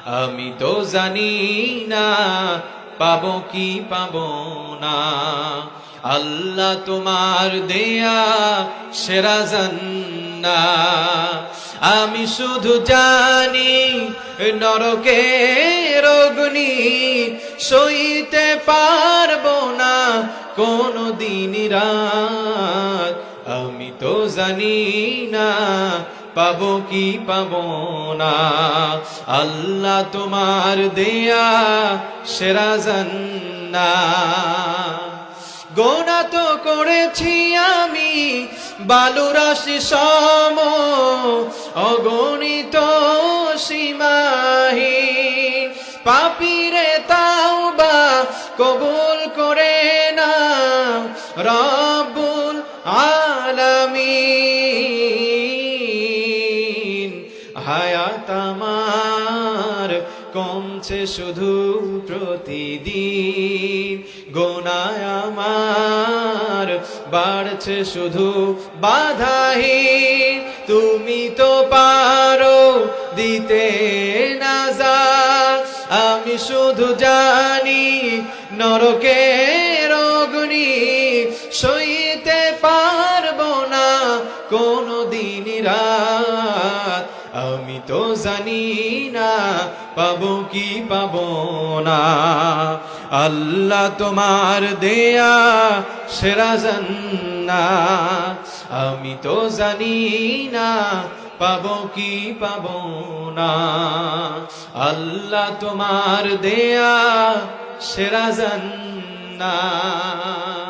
আমি তো জানি না পাবো কি পাবো না। আল্লাহ তোমার দেয়া সেরা জান্নাত। আমি শুধু জানি নরকের অগ্নি সইতে পারবো না কোনো দিন রাত। আমি তো জানি না পাবো কি পাবো না। আল্লাহ তোমার দেয়া সেরা জান্নাত। গোনা তো করেছি আমি বালুরাশি সম, অগণিত সীমাহীন। পাপীরে তাওবা কবুল করে না রব্বুল আলামিন। হায়াত আমার কমছে শুধু প্রতিদিন, গোনায় আমার বাড়ছে শুধু বাধাহীন। তুমি তো পারো দিতে নাজাত, আমি শুধু জানি নরকের অগ্নি সইতে পারবো না কোনো দিন রাত। আমি তো জানি না পাবো কি পাবো না। আল্লাহ তোমার দেয়া সেরা জান্নাত। আমি তো জানি না পাবো কি পাবো না। আল্লাহ তোমার দেয়া সেরা জান্নাত।